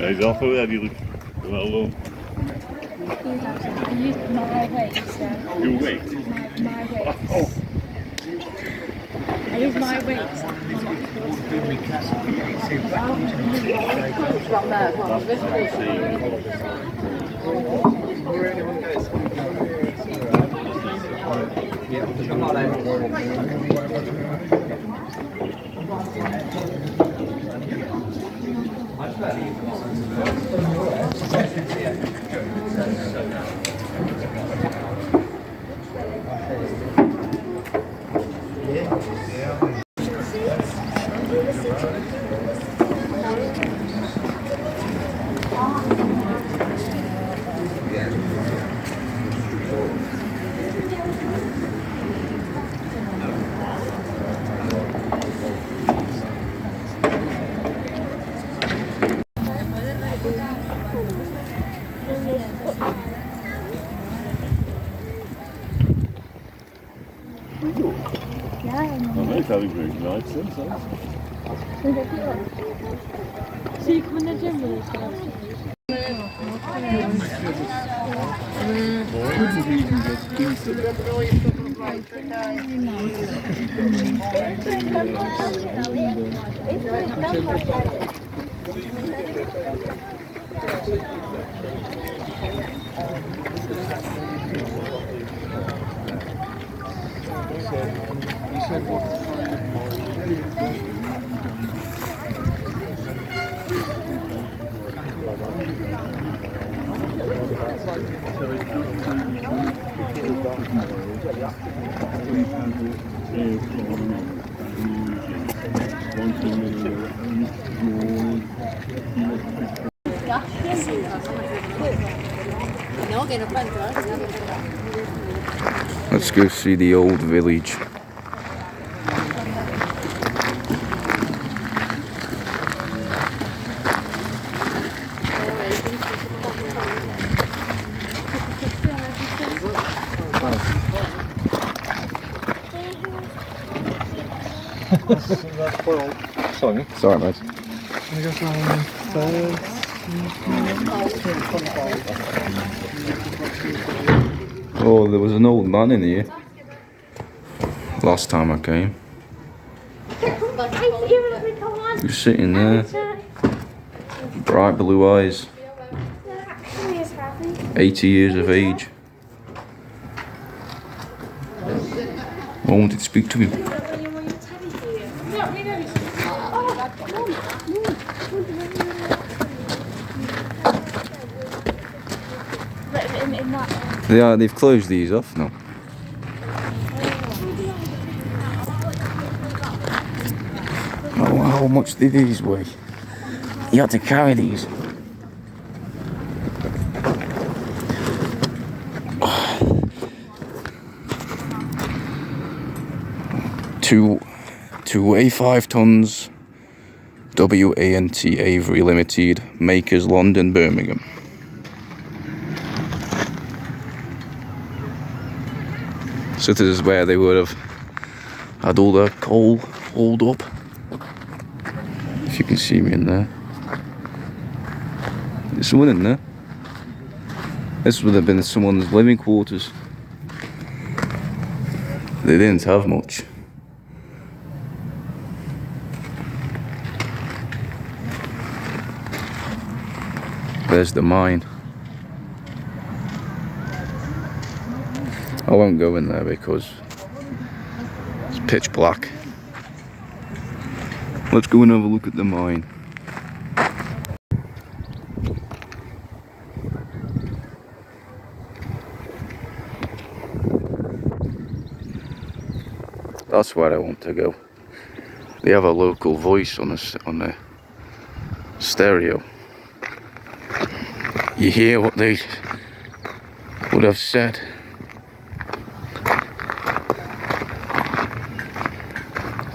Hij is al voor die wel long. My weight. Your weight? My weight. Oh. I use my weight. Dan weet hij ik weet nooit zo. So you come in the gym with us? Couldn't even get decent. Let's go see the old village. Sorry. Sorry, mate. Oh, there was an old man in here last time I came. He was sitting there, bright blue eyes, 80 years of age. I wanted to speak to him. Yeah, they've closed these off now. Oh, how much did these weigh? You had to carry these. Two weigh 5 tons. WANT Avery Limited, Makers, London, Birmingham. So this is where they would have had all their coal hauled up. If you can see me in there. There's someone in there. This would have been someone's living quarters. They didn't have much. There's the mine. I won't go in there because it's pitch black. Let's go and have a look at the mine. That's where I want to go. They have a local voice on the stereo. You hear what they would have said.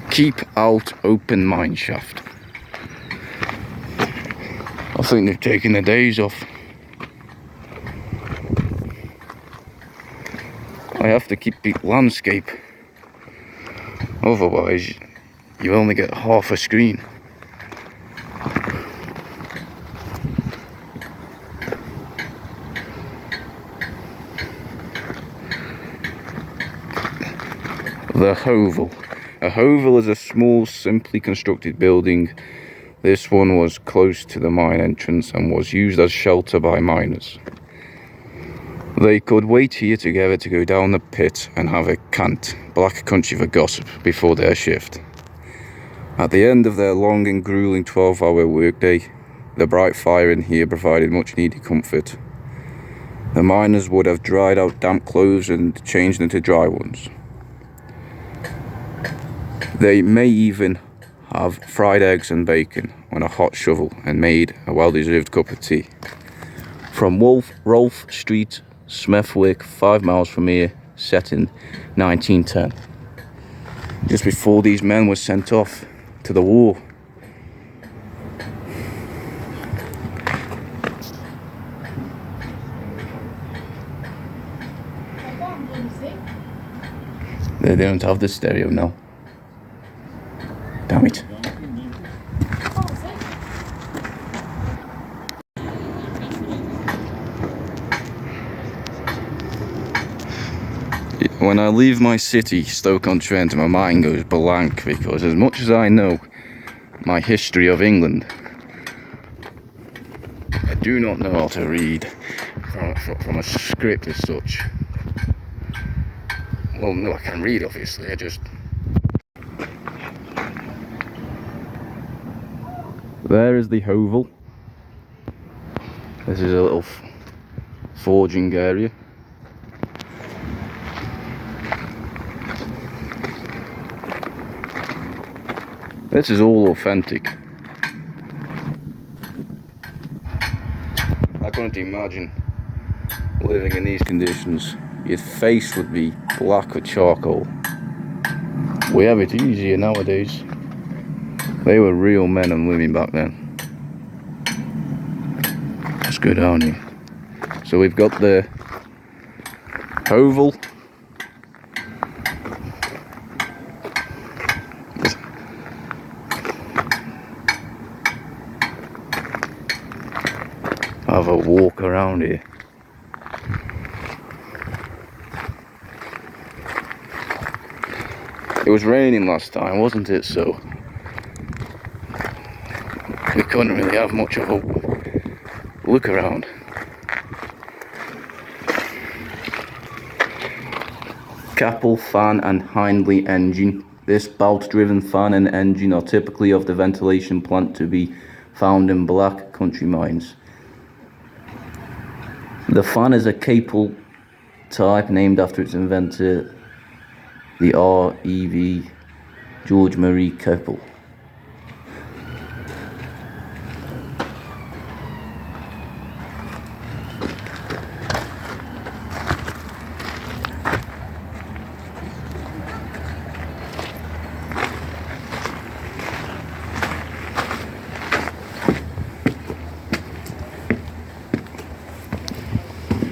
Keep out open mine shaft. I think they've taken the days off. I I have to keep the landscape. Otherwise, you only get half a screen. The hovel. A hovel is a small, simply constructed building. This one was close to the mine entrance and was used as shelter by miners. They could wait here together to go down the pit and have a cant, black country for gossip, before their shift. At the end of their long and grueling 12-hour workday, the bright fire in here provided much needed comfort. The miners would have dried out damp clothes and changed into dry ones. They may even have fried eggs and bacon on a hot shovel and made a well-deserved cup of tea. From Rolfe Street, Smethwick, 5 miles from here, set in 1910. Just before these men were sent off to the war. They don't have the stereo now. Damn it. When I leave my city, Stoke-on-Trent, my mind goes blank because as much as I know my history of England, I do not know how to read from a script as such. Well, no, I can read obviously, I just... There is the hovel. This is a little forging area. This is all authentic. I couldn't imagine living in these conditions. Your face would be black with charcoal. We have it easier nowadays. They were real men and women back then. Let's go down here. So we've got the hovel. Have a walk around here. It was raining last time, wasn't it? So we couldn't really have much of a look around. Capel fan and Hindley engine. This bolt-driven fan and engine are typically of the ventilation plant to be found in black country mines. The fan is a Capel type named after its inventor, the R.E.V. George Marie Capel.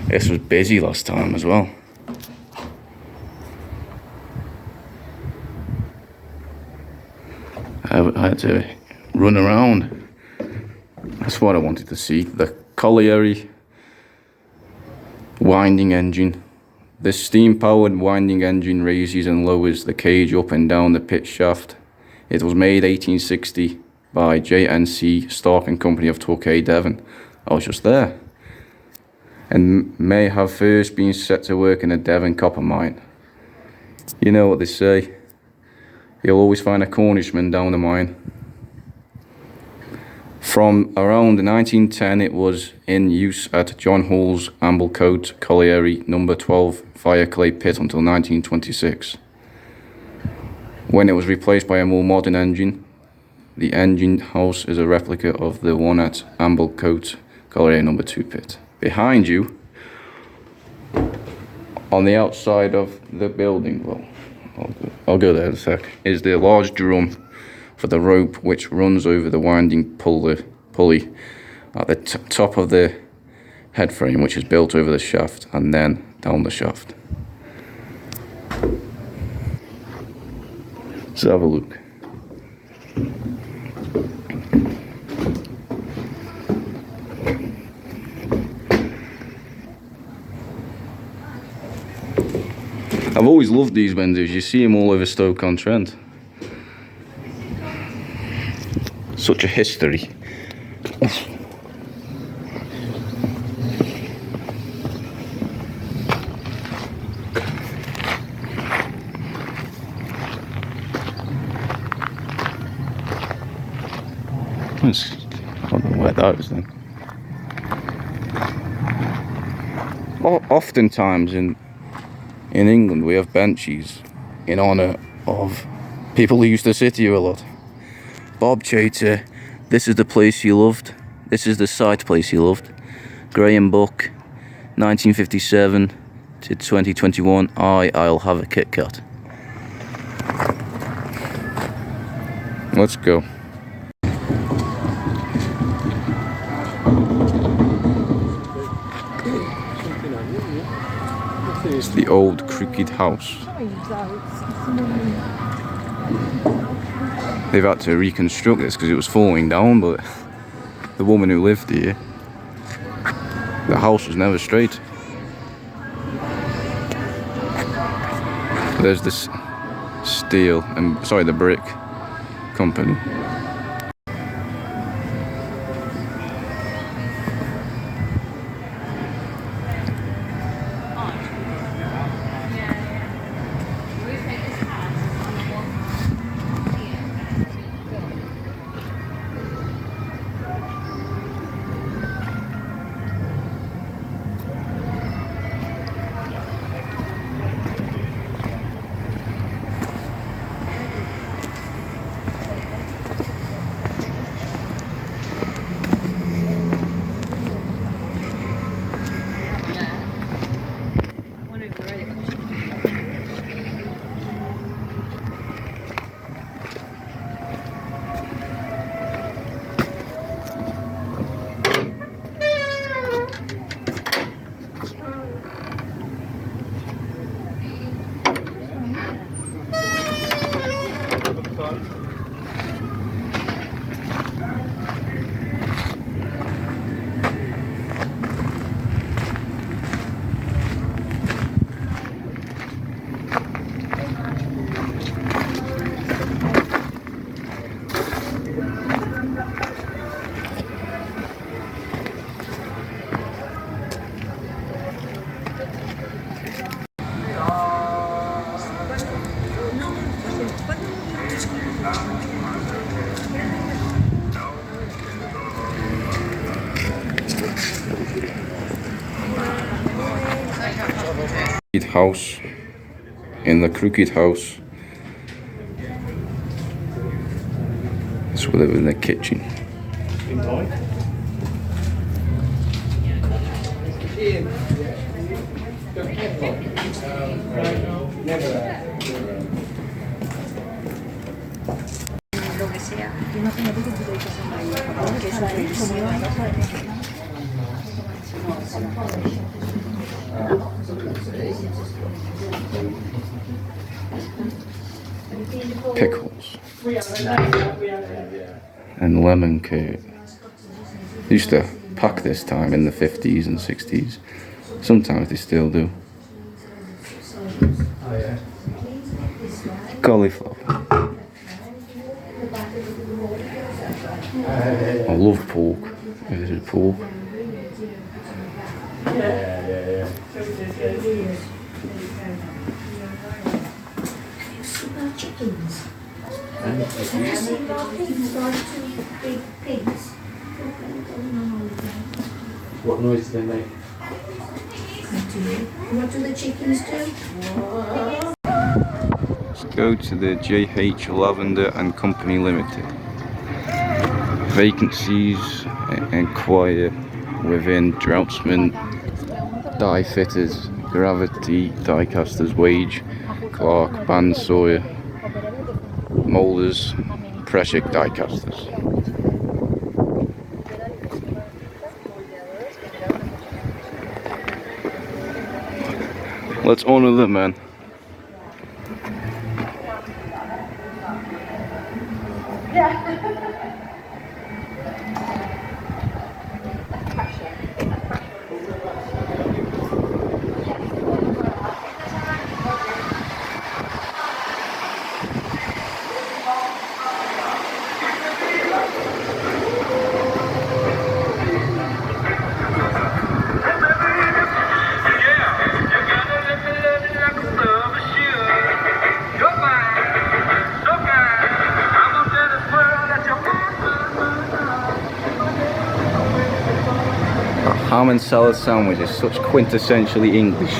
This was busy last time as well. I had to run around. That's what I wanted to see. The colliery winding engine. This steam-powered winding engine raises and lowers the cage up and down the pit shaft. It was made 1860 by J&C Stark and Company of Torquay, Devon. I was just there. And may have first been set to work in a Devon copper mine. You know what they say, you'll always find a Cornishman down the mine. From around 1910 it was in use at John Hall's Amblecote Colliery number 12 fire clay pit until 1926. When it was replaced by a more modern engine, the engine house is a replica of the one at Amblecote Colliery number 2 pit. Behind you, on the outside of the building, well, I'll go there in a sec, is the large drum for the rope which runs over the winding pulley at the top of the head frame, which is built over the shaft and then down the shaft. Let's have a look. I've always loved these windows. You see them all over Stoke-on-Trent. Such a history. I don't know where that is then. Oftentimes in England we have benches in honour of people who used to sit here a lot. Bob Chater, this is the place he loved. This is the site place he loved. Graham Buck, 1957 to 2021. I'll have a Kit Kat. Let's go. It's the old crooked house. They've had to reconstruct this because it was falling down, but the woman who lived here, the house was never straight. There's this steel and the brick company. House in the crooked house. This will live in the kitchen. Pickles and lemon curd. They used to pack this time in the 50s and 60s. Sometimes they still do. Cauliflower. I love pork. This is pork. Chickens. Have you seen our pigs, our two big pigs? What noise do they make? What do the chickens do? Let's go to the JH Lavender and Company Limited. Vacancies, inquire within Droughtsman, die fitters, gravity, die casters, wage, Clark, Bandsawyer, moulders, pressure die casters. Let's honour them, man. ham and salad sandwich is such quintessentially English.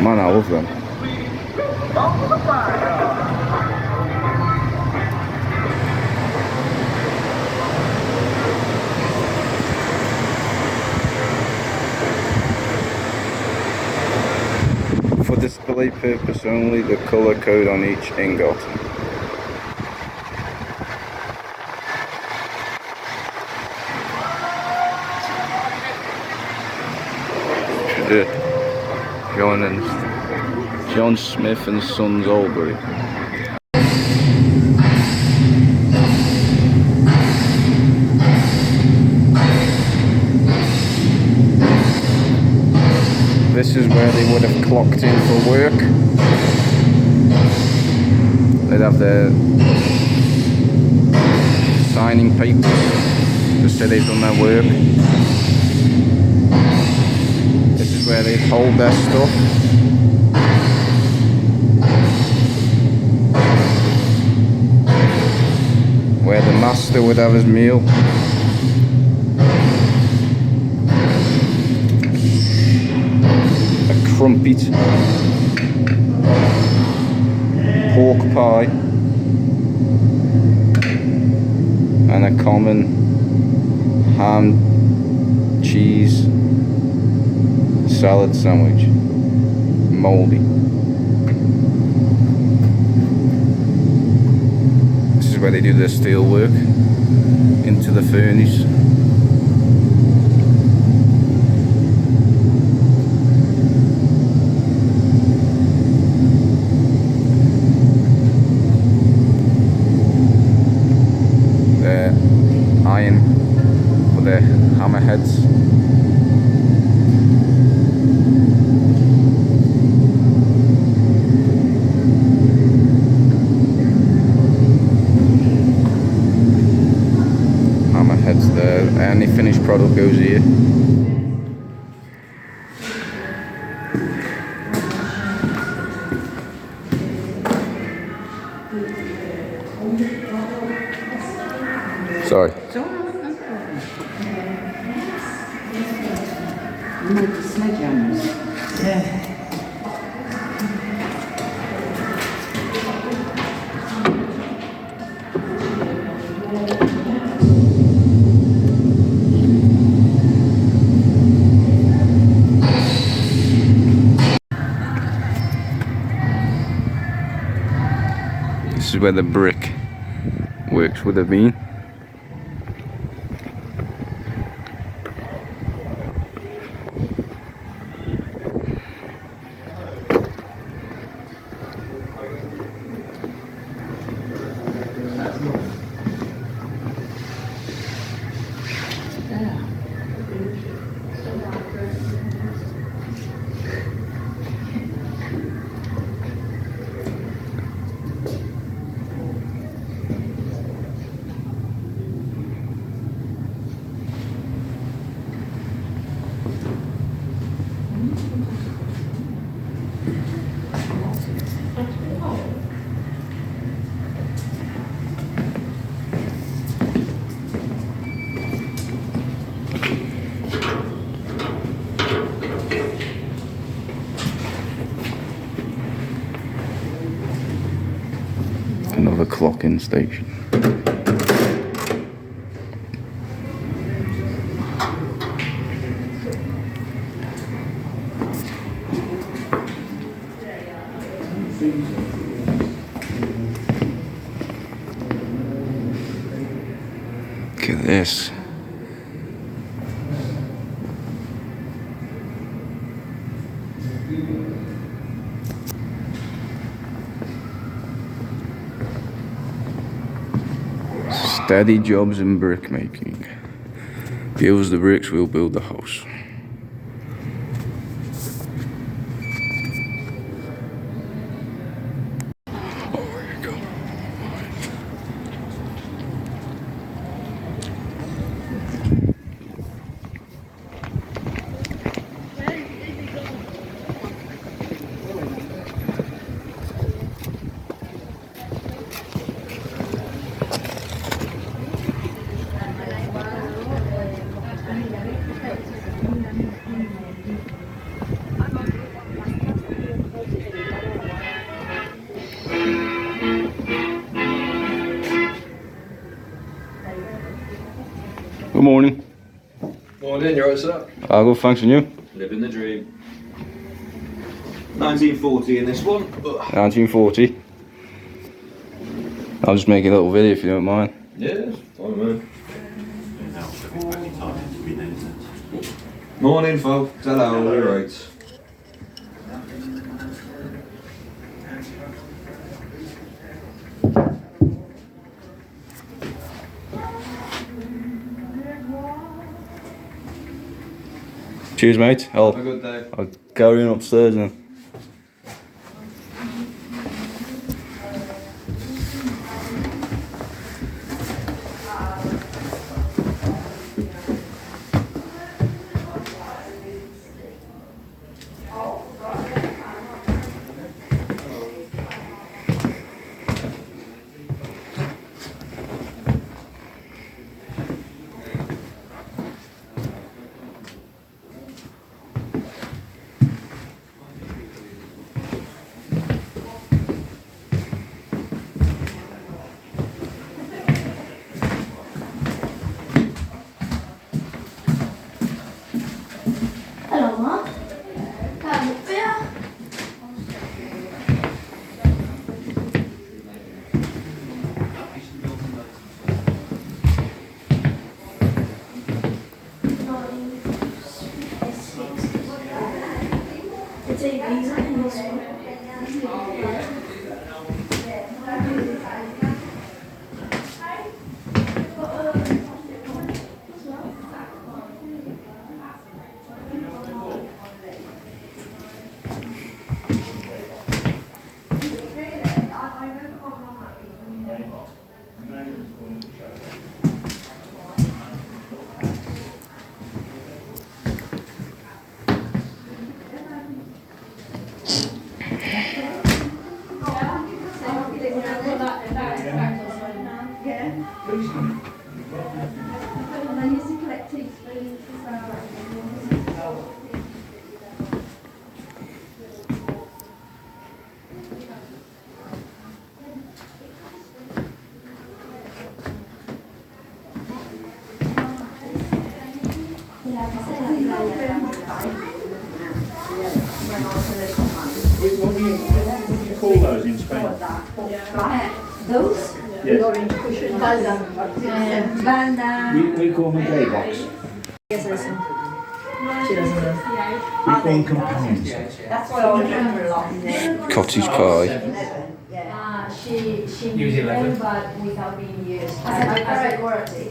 Man, I love them. For display purpose only, the colour code on each ingot. John Smith and Sons Albury. This is where they would have clocked in for work. They'd have their signing papers to say they've done their work. This is where they'd hold their stuff. Where the master would have his meal. A crumpet, pork pie, and a common ham, cheese, salad sandwich, mouldy. This is where they do their steel work into the furnace. Their iron for their hammerheads. Hammerheads there. Any finished product goes here. Sorry. You make the sledgehammers. Yeah. This is where the brick works would have been. Another clocking station. Look at this. Steady jobs in brick making. Give us the bricks, we'll build the house. morning. Morning, you alright, sir? I'll go thanks and you. Living the dream. 1940 in this one. 1940. I'll just make a little video if you don't mind. Yeah, fine, man. Morning, folks. Hello, all right. Cheers, mate. Have a good day. I'll carry on upstairs now. Hello, Mum. Have a beer. It's a visa in this one. What do you call those in Spain? Those? Yes. Orange cushion. Balda. We call them a day box. Yes, I see. She doesn't know. We call them companions. That's what I remember a lot. Cottage pie. She knew them, but without being used. I worked, yeah.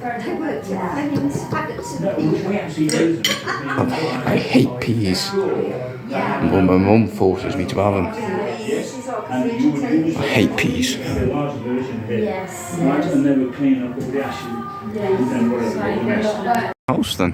We actually use them. I hate peas. Well, my mum forces me to have them. I hate peas. The large version here. Yes. Right, and they were cleaning up all the ashes. And then whatever, all the mess. House then.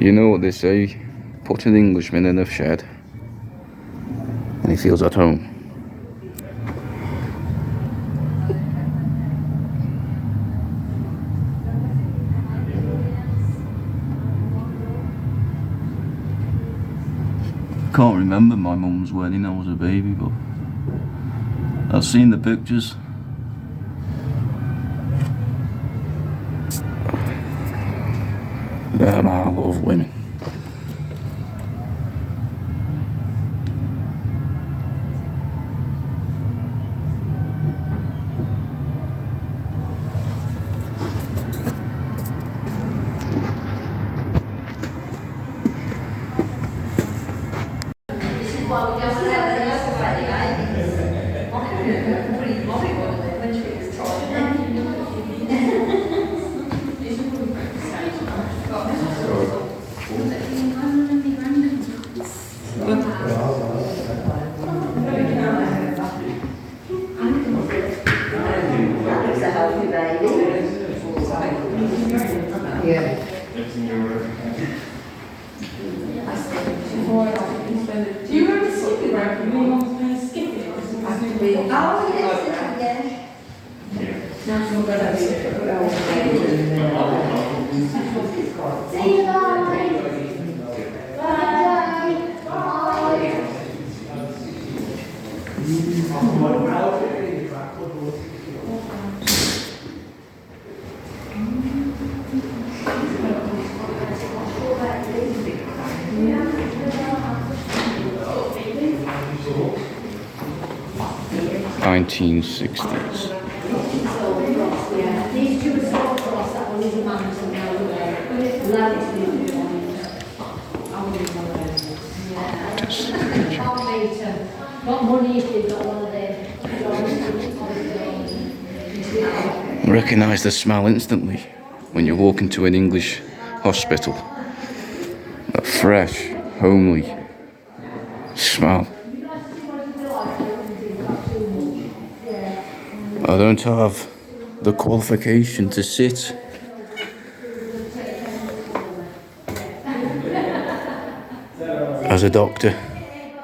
You know what they say, put an Englishman in a shed and he feels at home. Can't remember my mum's wedding, I was a baby, but I've seen the pictures. I love women. Oh, yes, yes. 1960s. Just a picture. Recognise the smell instantly when you walk into an English hospital. That fresh, homely smell. I don't have the qualification to sit as a doctor,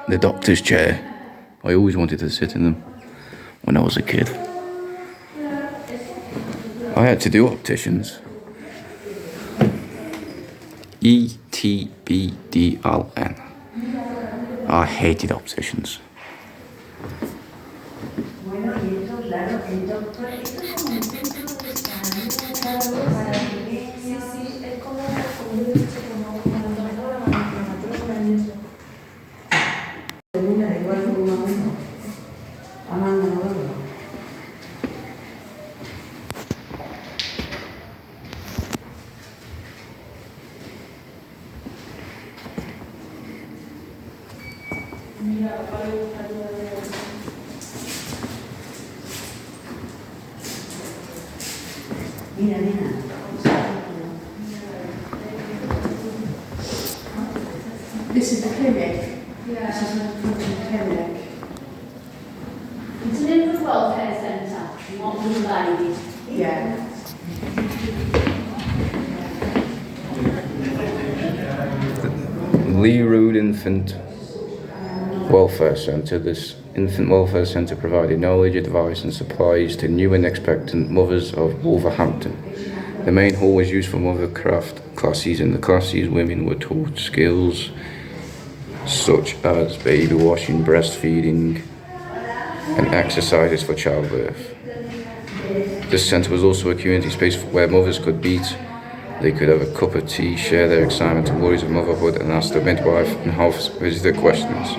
the doctor's chair. I always wanted to sit in them when I was a kid. I had to do opticians. ETBDLN. I hated opticians. This is the clinic. Yeah. This is the clinic. It's an infant welfare centre, not little ladies. Yeah. Lee Road Infant Welfare Centre. This infant welfare centre provided knowledge, advice and supplies to new and expectant mothers of Wolverhampton. The main hall was used for mothercraft classes. In the classes, women were taught skills such as baby washing, breastfeeding and exercises for childbirth. This centre was also a community space where mothers could meet. They could have a cup of tea, share their excitement and worries of motherhood and ask the midwife and house visitor questions.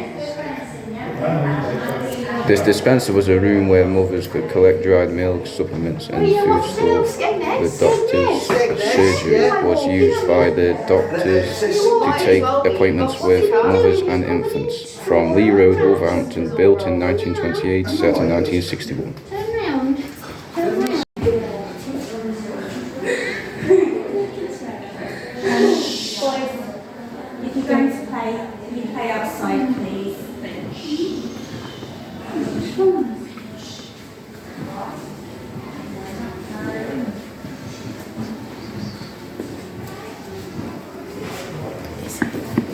This dispenser was a room where mothers could collect dried milk, supplements and foodstuffs. The doctor's surgery was used by the doctors to take appointments with mothers and infants. From Lee Road, Wolverhampton, built in 1928, set in 1961. If you're going to play, you play outside, please.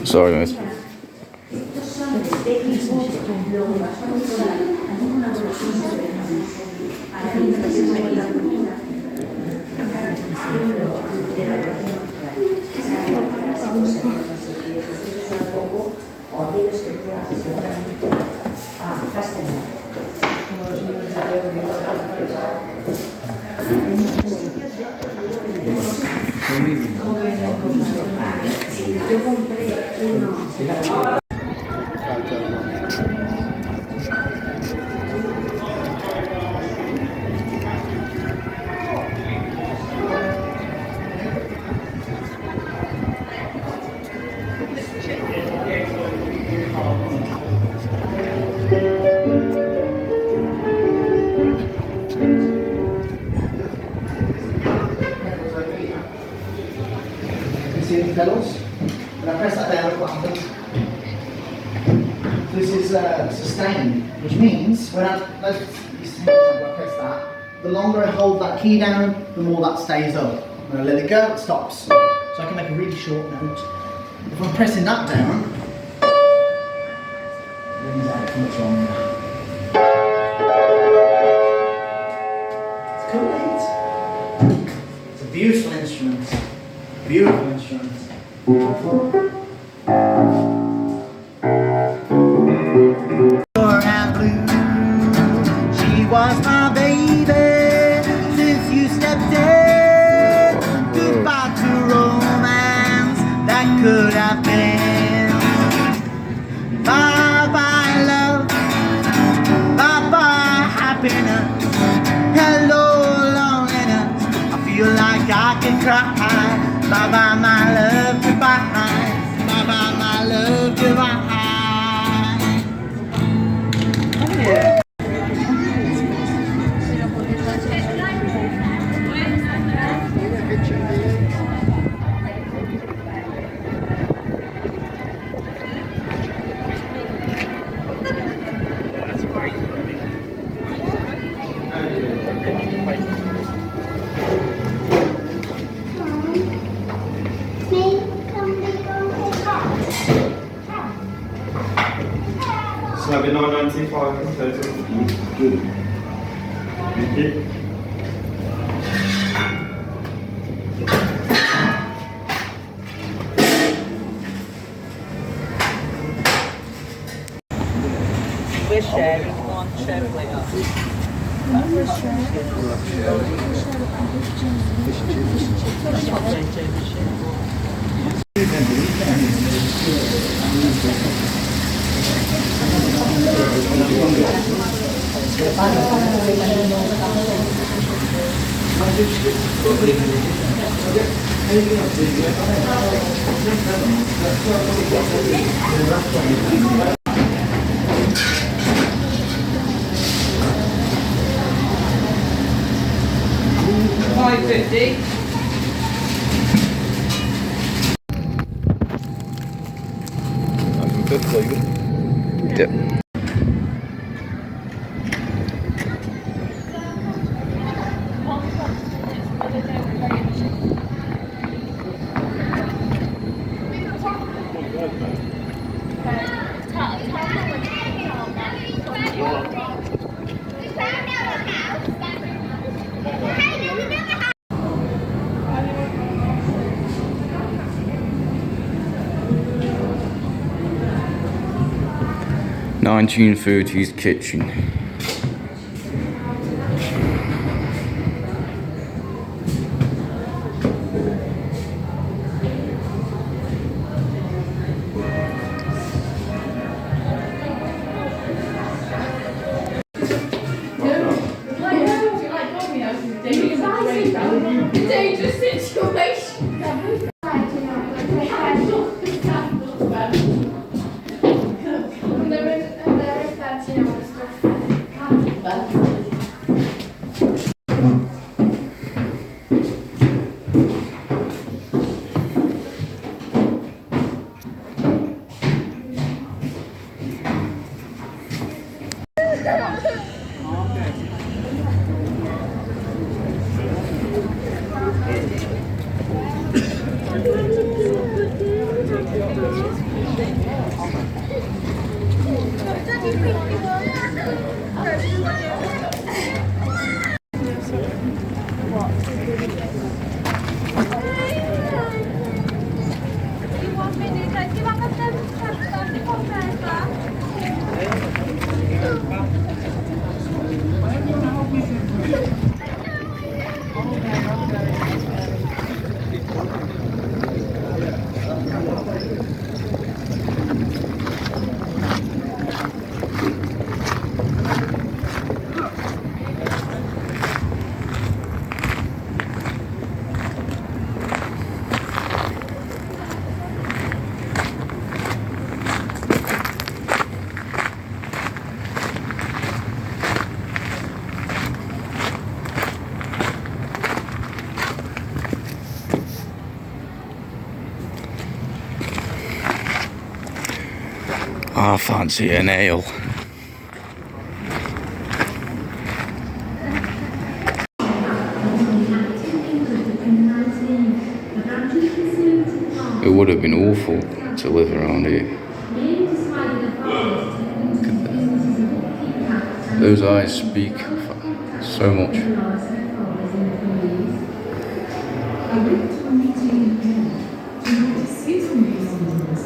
Sorry, mate. See any pedals? When I press that down, what happens? This is sustained, which means when I press that, the longer I hold that key down, the more that stays up. When I let it go, it stops. So I can make a really short note. If I'm pressing that down, it rings out much longer. It's cool, eh? instruments. Beautiful instruments. And blue, she was my baby since you stepped in. Goodbye to romance that could have been. Bye bye love, bye bye happiness. Hello loneliness, I feel like I can cry. Bye bye my love, goodbye. Bye bye my love, goodbye. Yeah. So that'd be £9.95 in total. Good. Thank you. We're sharing one chair with us. $5.50. Yep. "1930s kitchen." Dangerous situation. I fancy an ale. It would have been awful to live around here. Those eyes speak so much. I went to a meeting in Vienna to get excuse me proceedings.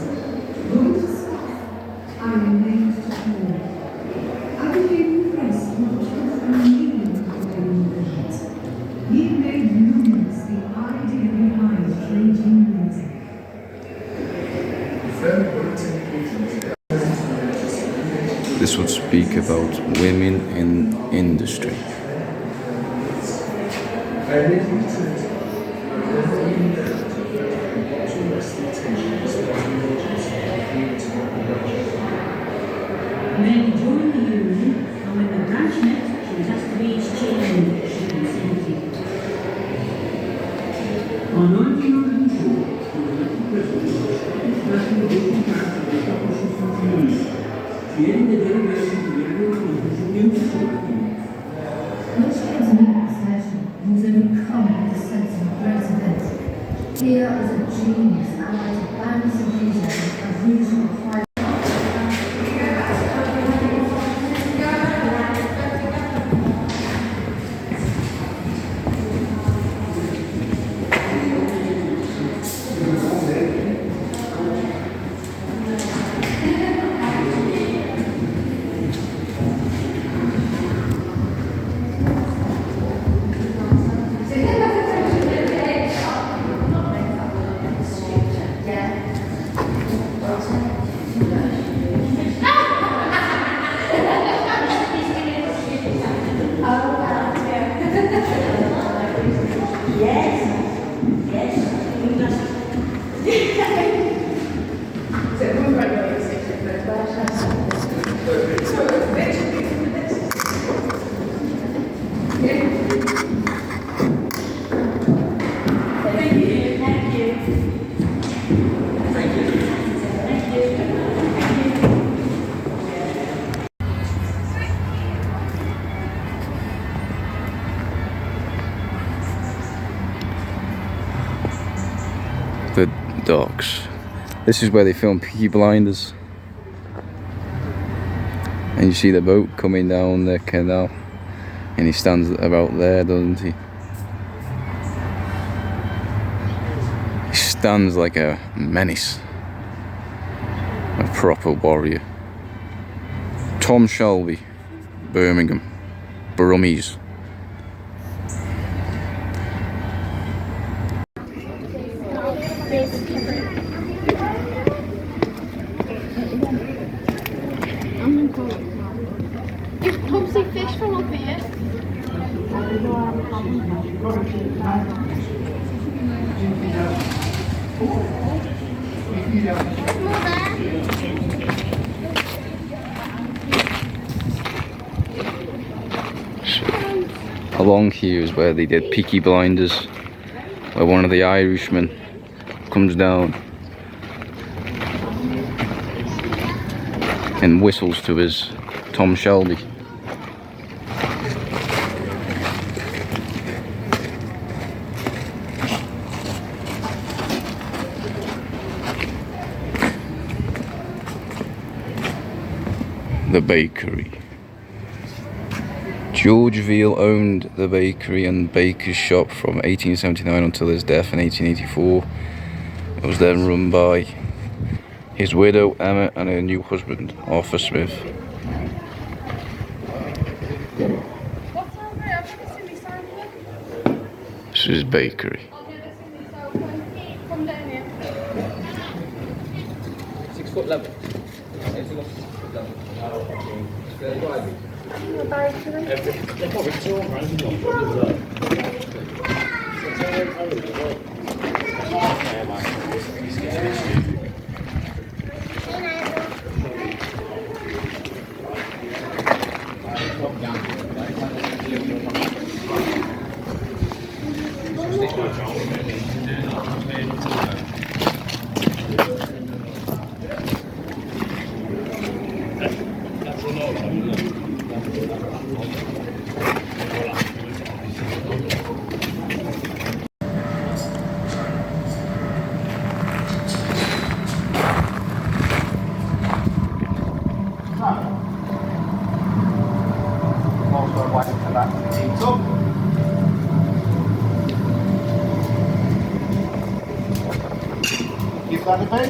Going to stop, I remained at home. I became impressed with the truth and meaning of the movement. He made luminous the idea behind trading music. This would speak about women in industry. Men joined the union, and when the branch met, she was asked to be its chairman. She consented. On 1902, she was elected president of the Scottish National Working Party of the Scottish Association. She headed the delegation to the Annual Conference of New Society. When she came to meet the session, he was overcome with a sense of great event. Here was a genius allied to boundless enthusiasm and usual high. The docks. This is where they film Peaky Blinders. And you see the boat coming down the canal. And he stands about there, doesn't he? He stands like a menace. A proper warrior. Tom Shelby, Birmingham, Brummies. You can see fish from up here. Along here is where they did Peaky Blinders, where one of the Irishmen comes down and whistles to his Tom Shelby. The bakery. George Veal owned the bakery and baker's shop from 1879 until his death in 1884. It was then run by his widow Emma and her new husband Arthur Smith. This is bakery. 6 foot level. going to be.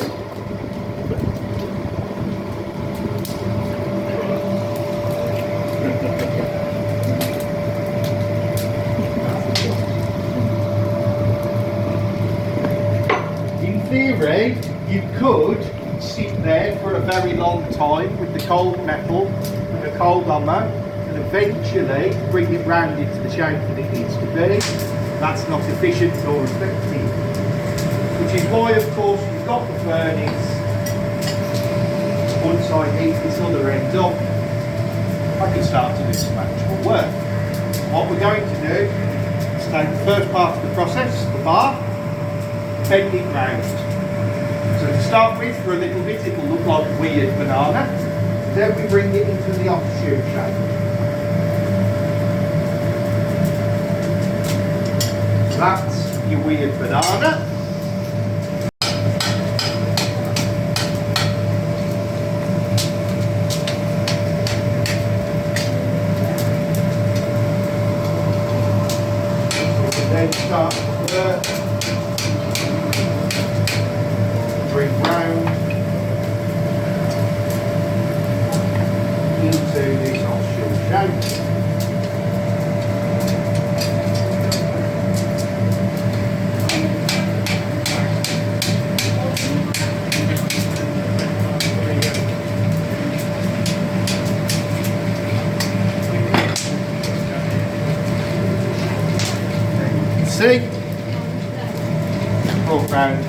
In theory, you could sit there for a very long time with the cold metal and a cold hammer and eventually bring it round into the shape that it needs to be. That's not efficient or effective. Which is why, of course, we've got the furnace. Once I heat this other end up, I can start to do some actual work. What we're going to do is take the first part of the process, the bar, bend it round. So to start with, for a little bit, it will look like a weird banana. Then we bring it into the offshoot shape. That's your weird banana. Then start to work. Bring round into this offshore shape. See? Brought round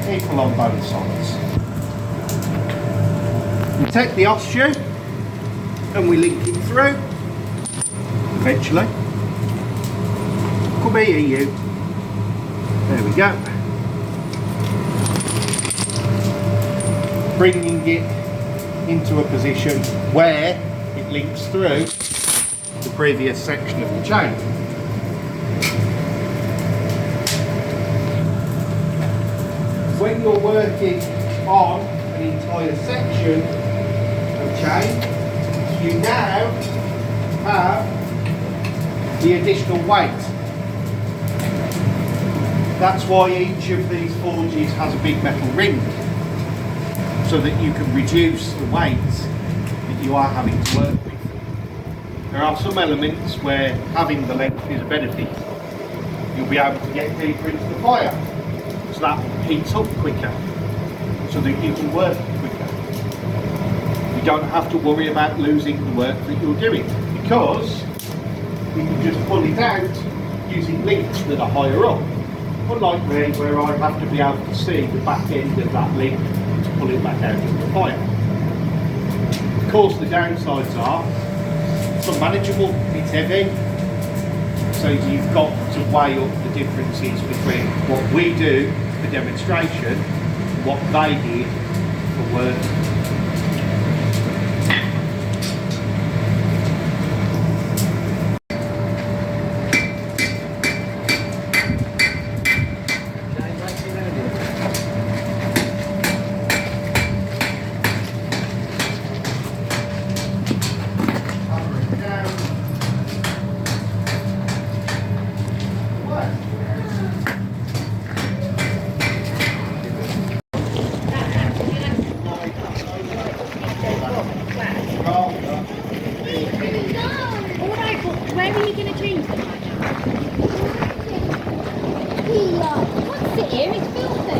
equal on both sides. We take the offshoe and we link it through. Eventually. Come here, you. There we go. Bringing it into a position where it links through the previous section of the chain. When you're working on an entire section of chain, you now have the additional weight. That's why each of these forges has a big metal ring, so that you can reduce the weight that you are having to work with. There are some elements where having the length is a benefit. You'll be able to get deeper into the fire. So that heats up quicker, so that you can work quicker. You don't have to worry about losing the work that you're doing, because you can just pull it out using links that are higher up. Unlike me, where I have to be able to see the back end of that link to pull it back out of the fire. Of course, the downsides are it's unmanageable, it's heavy. So you've got to weigh up the differences between what we do for demonstration and what they did for work. Where are you going to change them right now? What's it here? It's filthy.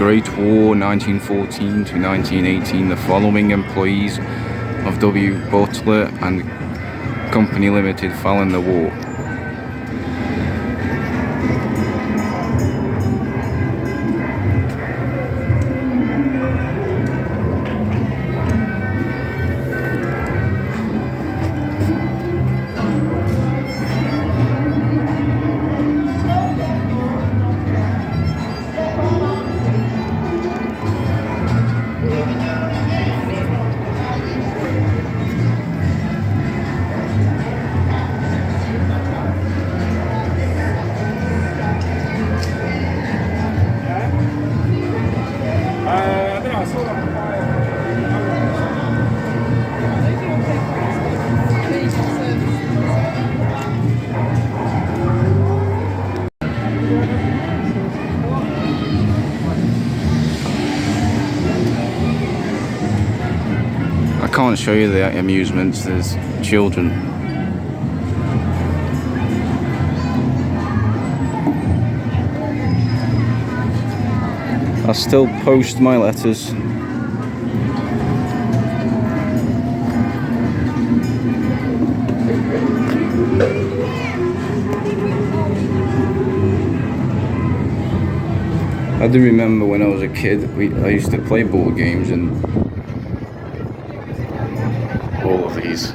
Great War 1914 to 1918, the following employees of W. Butler and Company Limited fell in the war. I can't show you the amusements, there's children. I still post my letters. I do remember when I was a kid, I used to play board games and all of these.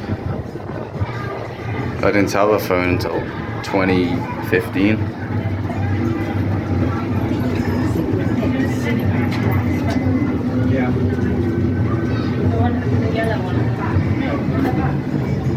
I didn't have a phone until 2015. The yellow one at the back.